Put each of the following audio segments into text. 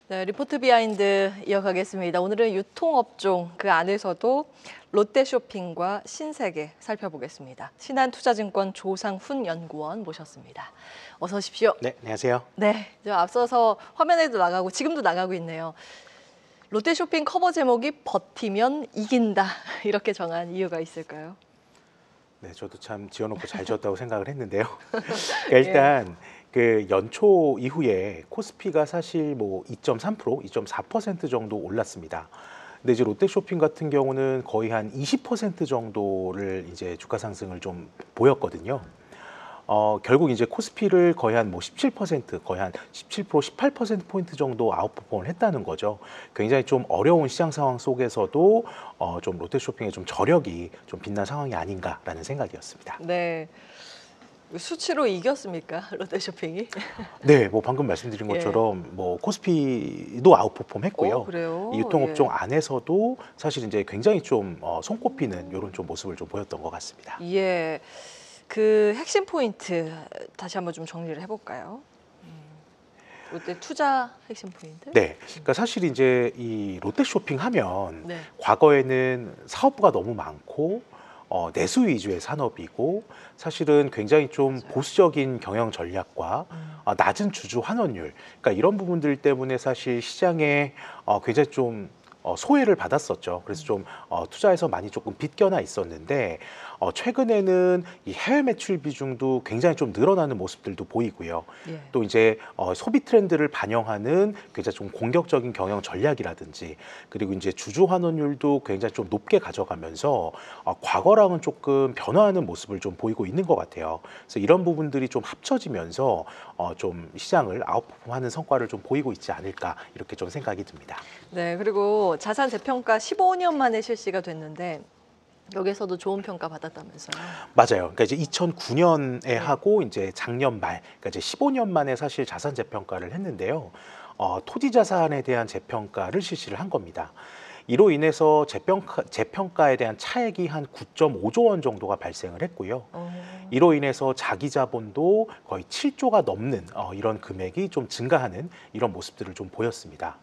네, 리포트 비하인드 이어가겠습니다. 오늘은 유통업종 그 안에서도 롯데쇼핑과 신세계 살펴보겠습니다. 신한투자증권 조상훈 연구원 모셨습니다. 어서 오십시오. 네, 안녕하세요. 네, 저 앞서서 화면에도 나가고 지금도 나가고 있네요. 롯데쇼핑 커버 제목이 버티면 이긴다 이렇게 정한 이유가 있을까요? 네, 저도 참 지어놓고 잘 지었다고 생각을 했는데요. 그러니까 일단 그 연초 이후에 코스피가 사실 뭐 2.3%, 2.4% 정도 올랐습니다. 근데 이제 롯데쇼핑 같은 경우는 거의 한 20% 정도를 이제 주가 상승을 좀 보였거든요. 결국 이제 코스피를 거의 한 뭐 17%, 거의 한 17%, 18%포인트 정도 아웃퍼폼을 했다는 거죠. 굉장히 좀 어려운 시장 상황 속에서도 좀 롯데쇼핑의 좀 저력이 좀 빛난 상황이 아닌가라는 생각이었습니다. 네, 수치로 이겼습니까? 롯데쇼핑이? 네, 뭐 방금 말씀드린 예. 것처럼 뭐 코스피도 아웃퍼폼 했고요. 그래요? 이 유통업종 예. 안에서도 사실 이제 굉장히 좀 손꼽히는 이런 좀 모습을 좀 보였던 것 같습니다. 예. 그 핵심 포인트 다시 한번 좀 정리를 해볼까요? 롯데 투자 핵심 포인트? 네, 그러니까 사실 이제 이 롯데쇼핑 하면 네. 과거에는 사업부가 너무 많고 내수 위주의 산업이고 사실은 굉장히 좀 맞아요. 보수적인 경영 전략과 낮은 주주 환원율, 그러니까 이런 부분들 때문에 사실 시장에 굉장히 좀 소외를 받았었죠. 그래서 좀 투자에서 많이 조금 빗겨나 있었는데 최근에는 이 해외 매출 비중도 굉장히 좀 늘어나는 모습들도 보이고요. 예. 또 이제 소비 트렌드를 반영하는 굉장히 좀 공격적인 경영 전략이라든지 그리고 이제 주주 환원율도 굉장히 좀 높게 가져가면서 과거랑은 조금 변화하는 모습을 좀 보이고 있는 것 같아요. 그래서 이런 부분들이 좀 합쳐지면서 좀 시장을 아웃퍼폼하는 성과를 좀 보이고 있지 않을까 이렇게 좀 생각이 듭니다. 네, 그리고 자산 재평가 15년 만에 실시가 됐는데 여기서도 좋은 평가 받았다면서요? 맞아요. 그러니까 이제 2009년에 네. 하고 이제 작년 말, 그러니까 이제 15년 만에 사실 자산 재평가를 했는데요. 토지 자산에 대한 재평가를 실시를 한 겁니다. 이로 인해서 재평가에 대한 차액이 한 9.5조 원 정도가 발생을 했고요. 이로 인해서 자기 자본도 거의 7조가 넘는 이런 금액이 좀 증가하는 이런 모습들을 좀 보였습니다.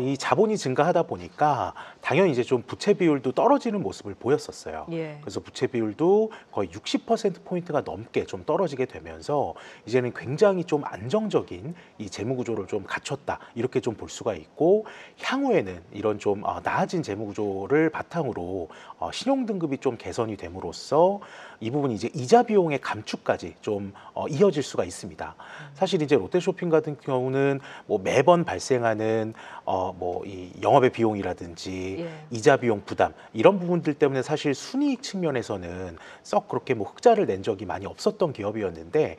이 자본이 증가하다 보니까 당연히 이제 좀 부채 비율도 떨어지는 모습을 보였었어요. 예. 그래서 부채 비율도 거의 60%포인트가 넘게 좀 떨어지게 되면서 이제는 굉장히 좀 안정적인 이 재무 구조를 좀 갖췄다. 이렇게 좀 볼 수가 있고 향후에는 이런 좀 나아진 재무 구조를 바탕으로 신용 등급이 좀 개선이 됨으로써 이 부분이 이제 이자 비용의 감축까지 좀 이어질 수가 있습니다. 사실 이제 롯데쇼핑 같은 경우는 뭐 매번 발생하는 뭐 이 영업의 비용이라든지 예. 이자 비용 부담 이런 부분들 때문에 사실 순이익 측면에서는 썩 그렇게 뭐 흑자를 낸 적이 많이 없었던 기업이었는데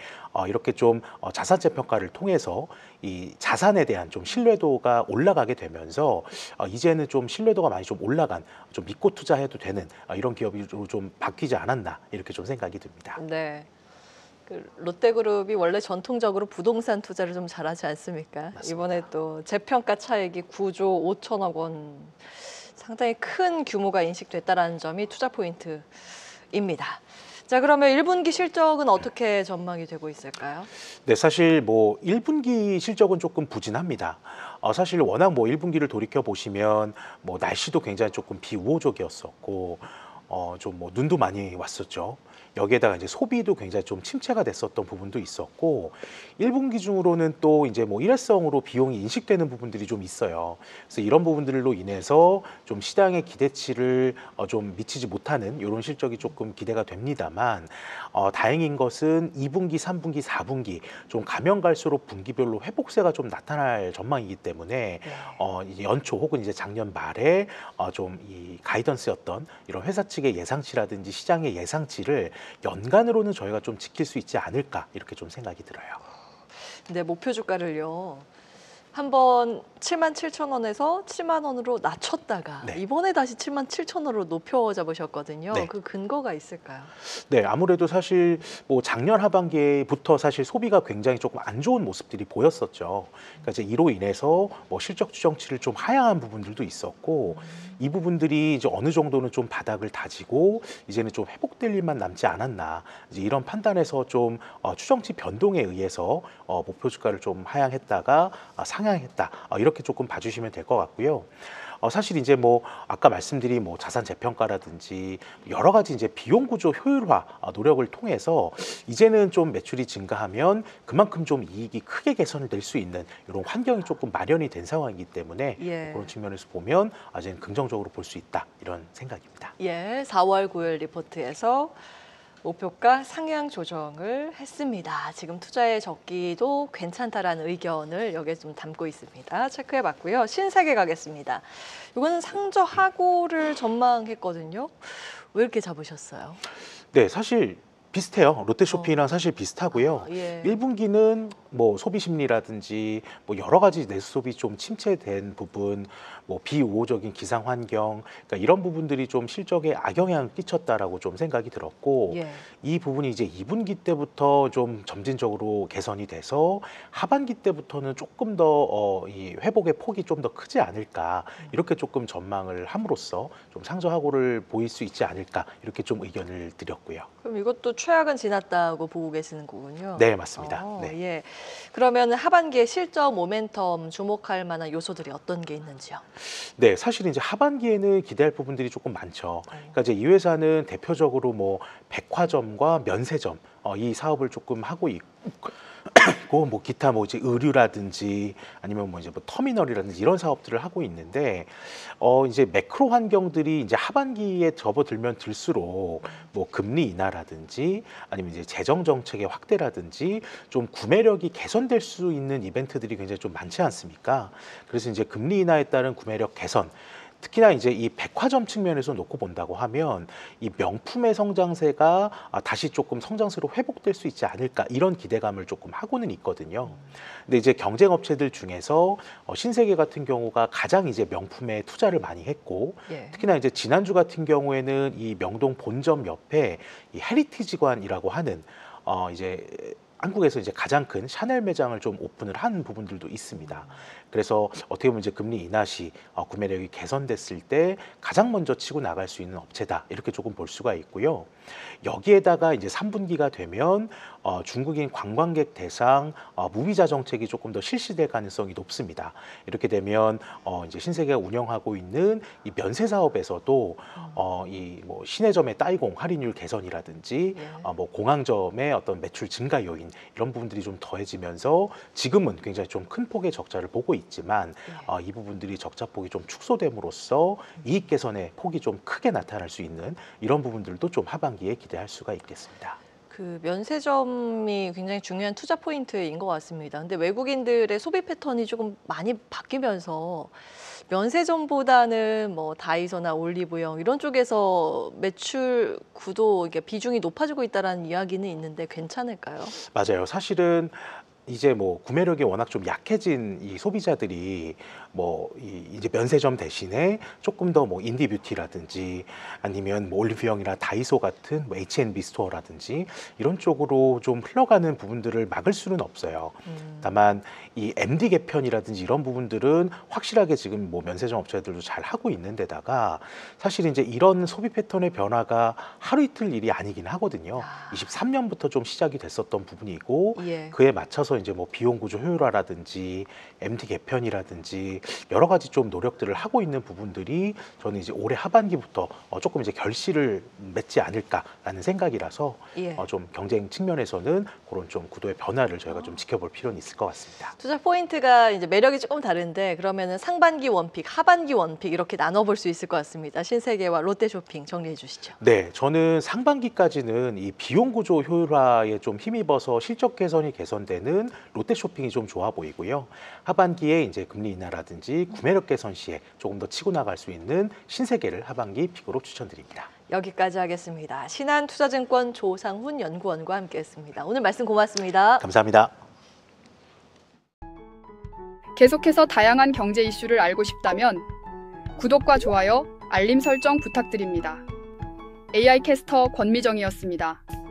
이렇게 좀 자산재 평가를 통해서 이 자산에 대한 좀 신뢰도가 올라가게 되면서 이제는 좀 신뢰도가 많이 좀 올라간 좀 믿고 투자해도 되는 이런 기업으로 좀 바뀌지 않았나 이렇게 좀 생각이 듭니다. 네. 그 롯데그룹이 원래 전통적으로 부동산 투자를 좀 잘하지 않습니까? 맞습니다. 이번에 또 재평가 차익이 9조 5천억 원 상당히 큰 규모가 인식됐다라는 점이 투자 포인트입니다. 자, 그러면 1분기 실적은 어떻게 전망이 되고 있을까요? 네, 사실 뭐 1분기 실적은 조금 부진합니다. 사실 워낙 뭐 1분기를 돌이켜 보시면 뭐 날씨도 굉장히 조금 비우호적이었었고 좀 뭐 눈도 많이 왔었죠. 여기에다가 이제 소비도 굉장히 좀 침체가 됐었던 부분도 있었고 1분기 중으로는 또 이제 뭐 일회성으로 비용이 인식되는 부분들이 좀 있어요. 그래서 이런 부분들로 인해서 좀 시장의 기대치를 좀 미치지 못하는 이런 실적이 조금 기대가 됩니다만 다행인 것은 2분기, 3분기, 4분기 좀 가면 갈수록 분기별로 회복세가 좀 나타날 전망이기 때문에 이제 연초 혹은 이제 작년 말에 좀 이 가이던스였던 이런 회사 측의 예상치라든지 시장의 예상치를 연간으로는 저희가 좀 지킬 수 있지 않을까 이렇게 좀 생각이 들어요. 근데 목표 주가를요. 한번 77,000원에서 7만 원으로 낮췄다가 네. 이번에 다시 77,000원으로 높여 잡으셨거든요. 네. 그 근거가 있을까요? 네, 아무래도 사실 뭐 작년 하반기부터 사실 소비가 굉장히 조금 안 좋은 모습들이 보였었죠. 그러니까 이제 이로 인해서 뭐 실적 추정치를 좀 하향한 부분들도 있었고 이 부분들이 이제 어느 정도는 좀 바닥을 다지고 이제는 좀 회복될 일만 남지 않았나 이제 이런 판단에서 좀 추정치 변동에 의해서 목표 주가를 좀 하향했다가 상향 상향했다. 이렇게 조금 봐주시면 될 것 같고요. 사실 이제 뭐 아까 말씀드린 뭐 자산 재평가라든지 여러 가지 이제 비용 구조 효율화 노력을 통해서 이제는 좀 매출이 증가하면 그만큼 좀 이익이 크게 개선이 될 수 있는 이런 환경이 조금 마련이 된 상황이기 때문에 예. 그런 측면에서 보면 이제는 긍정적으로 볼 수 있다 이런 생각입니다. 예, 4월 9일 리포트에서 목표가 상향 조정을 했습니다. 지금 투자의 적기도 괜찮다라는 의견을 여기에 좀 담고 있습니다. 체크해봤고요. 신세계 가겠습니다. 이거는 상저하고를 전망했거든요. 왜 이렇게 잡으셨어요? 네, 사실 비슷해요. 롯데쇼핑이랑 사실 비슷하고요. 예. 1분기는 뭐 소비 심리라든지 뭐 여러 가지 내수소비 좀 침체된 부분, 뭐 비우호적인 기상 환경, 그러니까 이런 부분들이 좀 실적에 악영향을 끼쳤다라고 좀 생각이 들었고, 예. 이 부분이 이제 2분기 때부터 좀 점진적으로 개선이 돼서 하반기 때부터는 조금 더 이 회복의 폭이 좀 더 크지 않을까, 이렇게 조금 전망을 함으로써 좀 상저하고를 보일 수 있지 않을까, 이렇게 좀 의견을 드렸고요. 그럼 이것도 최악은 지났다고 보고 계시는 거군요. 네, 맞습니다. 네. 예. 그러면 하반기에 실적 모멘텀 주목할 만한 요소들이 어떤 게 있는지요? 네, 사실 이제 하반기에는 기대할 부분들이 조금 많죠. 그러니까 이제 이 회사는 대표적으로 뭐 백화점과 면세점 이 사업을 조금 하고 있고, 뭐 기타 뭐 이제 의류라든지 아니면 뭐 이제 뭐 터미널이라든지 이런 사업들을 하고 있는데, 이제 매크로 환경들이 이제 하반기에 접어들면 들수록 뭐 금리 인하라든지 아니면 이제 재정 정책의 확대라든지 좀 구매력이 개선될 수 있는 이벤트들이 굉장히 좀 많지 않습니까? 그래서 이제 금리 인하에 따른 구매력 개선, 특히나 이제 이 백화점 측면에서 놓고 본다고 하면 이 명품의 성장세가 다시 조금 성장세로 회복될 수 있지 않을까, 이런 기대감을 조금 하고는 있거든요. 근데 이제 경쟁 업체들 중에서 신세계 같은 경우가 가장 이제 명품에 투자를 많이 했고, 예. 특히나 이제 지난주 같은 경우에는 이 명동 본점 옆에 이 헤리티지관이라고 하는 이제 한국에서 이제 가장 큰 샤넬 매장을 좀 오픈을 한 부분들도 있습니다. 그래서 어떻게 보면 이제 금리 인하 시 구매력이 개선됐을 때 가장 먼저 치고 나갈 수 있는 업체다, 이렇게 조금 볼 수가 있고요. 여기에다가 이제 3분기가 되면 중국인 관광객 대상 무비자 정책이 조금 더 실시될 가능성이 높습니다. 이렇게 되면 이제 신세계가 운영하고 있는 이 면세 사업에서도 이 뭐 시내점의 따이공 할인율 개선이라든지 뭐 공항점의 어떤 매출 증가 요인, 이런 부분들이 좀 더해지면서 지금은 굉장히 좀 큰 폭의 적자를 보고 있지만 이 부분들이 적자폭이 좀 축소됨으로써 이익 개선의 폭이 좀 크게 나타날 수 있는 이런 부분들도 좀 하반기에 기대할 수가 있겠습니다. 그 면세점이 굉장히 중요한 투자 포인트인 것 같습니다. 근데 외국인들의 소비 패턴이 조금 많이 바뀌면서 면세점보다는 뭐 다이소나 올리브영 이런 쪽에서 매출 구도 이게 비중이 높아지고 있다라는 이야기는 있는데 괜찮을까요? 맞아요. 사실은 이제 뭐 구매력이 워낙 좀 약해진 이 소비자들이 뭐 이제 면세점 대신에 조금 더 뭐 인디뷰티라든지 아니면 뭐 올리브영이나 다이소 같은 뭐 H&B 스토어라든지 이런 쪽으로 좀 흘러가는 부분들을 막을 수는 없어요. 다만 이 MD 개편이라든지 이런 부분들은 확실하게 지금 뭐 면세점 업체들도 잘 하고 있는 데다가 사실 이제 이런 소비 패턴의 변화가 하루 이틀 일이 아니긴 하거든요. 23년부터 좀 시작이 됐었던 부분이고, 예. 그에 맞춰서 이제 뭐 비용 구조 효율화라든지 MD 개편이라든지 여러 가지 좀 노력들을 하고 있는 부분들이 저는 이제 올해 하반기부터 조금 이제 결실을 맺지 않을까라는 생각이라서 예. 좀 경쟁 측면에서는 그런 좀 구도의 변화를 저희가 좀 지켜볼 필요는 있을 것 같습니다. 투자 포인트가 이제 매력이 조금 다른데 그러면은 상반기 원픽, 하반기 원픽 이렇게 나눠볼 수 있을 것 같습니다. 신세계와 롯데쇼핑 정리해 주시죠. 네, 저는 상반기까지는 이 비용 구조 효율화에 좀 힘입어서 실적 개선이 개선되는 롯데쇼핑이 좀 좋아 보이고요. 하반기에 이제 금리 인하라든지 구매력 개선 시에 조금 더 치고 나갈 수 있는 신세계를 하반기 픽으로 추천드립니다. 여기까지 하겠습니다. 신한투자증권 조상훈 연구원과 함께했습니다. 오늘 말씀 고맙습니다. 감사합니다. 계속해서 다양한 경제 이슈를 알고 싶다면 구독과 좋아요, 알림 설정 부탁드립니다. AI 캐스터 권미정이었습니다.